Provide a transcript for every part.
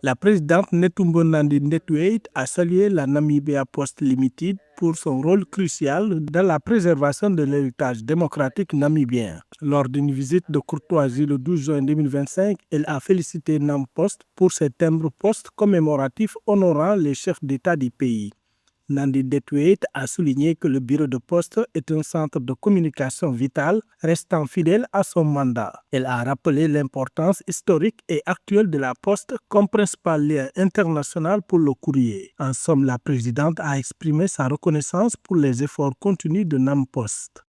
La présidente Netumbo Nandi-Ndaitwah a salué la Namibia Post Limited pour son rôle crucial dans la préservation de l'héritage démocratique namibien. Lors d'une visite de courtoisie le 12 juin 2025, elle a félicité NamPost pour ses timbres-poste commémoratifs honorant les chefs d'État du pays. Nandi-Ndaitwah a souligné que le bureau de poste est un centre de communication vital, restant fidèle à son mandat. Elle a rappelé l'importance historique et actuelle de la poste comme principal lien international pour le courrier. En somme, la présidente a exprimé sa reconnaissance pour les efforts continus de NamPost.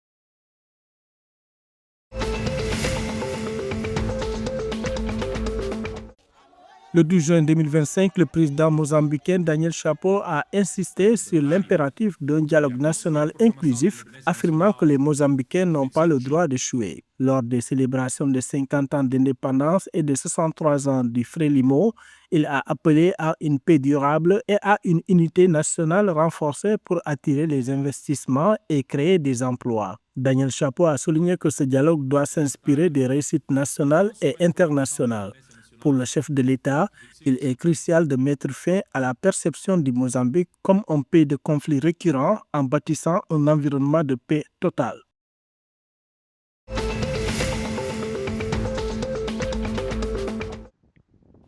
Le 12 juin 2025, le président mozambicain Daniel Chapo a insisté sur l'impératif d'un dialogue national inclusif, affirmant que les Mozambicains n'ont pas le droit d'échouer. Lors des célébrations de 50 ans d'indépendance et de 63 ans du Frélimo, il a appelé à une paix durable et à une unité nationale renforcée pour attirer les investissements et créer des emplois. Daniel Chapo a souligné que ce dialogue doit s'inspirer des réussites nationales et internationales. Pour le chef de l'État, il est crucial de mettre fin à la perception du Mozambique comme un pays de conflits récurrents en bâtissant un environnement de paix totale.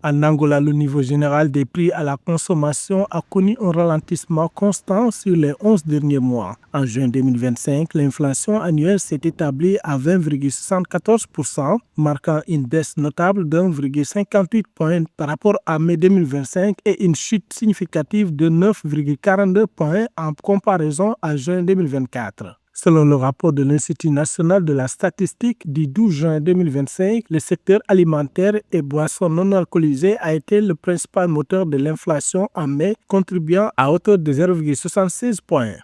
En Angola, le niveau général des prix à la consommation a connu un ralentissement constant sur les 11 derniers mois. En juin 2025, l'inflation annuelle s'est établie à 20,74%, marquant une baisse notable d'1,58 point par rapport à mai 2025 et une chute significative de 9,42 points en comparaison à juin 2024. Selon le rapport de l'Institut national de la statistique du 12 juin 2025, le secteur alimentaire et boissons non alcoolisées a été le principal moteur de l'inflation en mai, contribuant à hauteur de 0,76 points.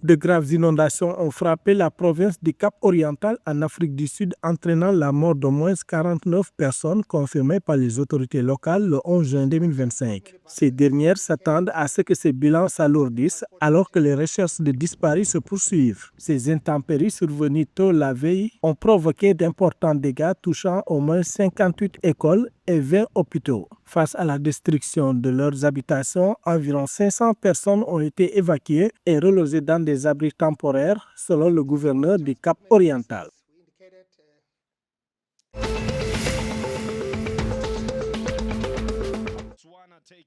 De graves inondations ont frappé la province du Cap-Oriental en Afrique du Sud, entraînant la mort d'au moins 49 personnes confirmées par les autorités locales le 11 juin 2025. Ces dernières s'attendent à ce que ces bilans s'alourdissent alors que les recherches de disparus se poursuivent. Ces intempéries survenues tôt la veille ont provoqué d'importants dégâts touchant au moins 58 écoles et 20 hôpitaux. Face à la destruction de leurs habitations, environ 500 personnes ont été évacuées et relogées dans des abris temporaires, selon le gouverneur du Cap-Oriental.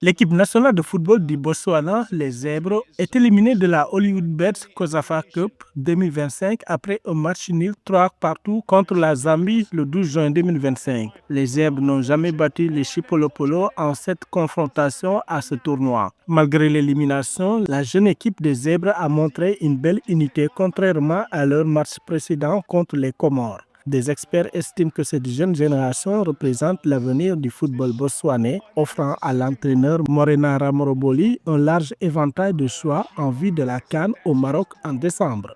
L'équipe nationale de football du Botswana, les Zèbres, est éliminée de la Hollywood-Bet COSAFA Cup 2025 après un match nul 3-3 contre la Zambie le 12 juin 2025. Les Zèbres n'ont jamais battu les Chipolopolo en cette confrontation à ce tournoi. Malgré l'élimination, la jeune équipe des Zèbres a montré une belle unité contrairement à leur match précédent contre les Comores. Des experts estiment que cette jeune génération représente l'avenir du football botswanais, offrant à l'entraîneur Morena Ramoroboli un large éventail de choix en vue de la CAN au Maroc en décembre.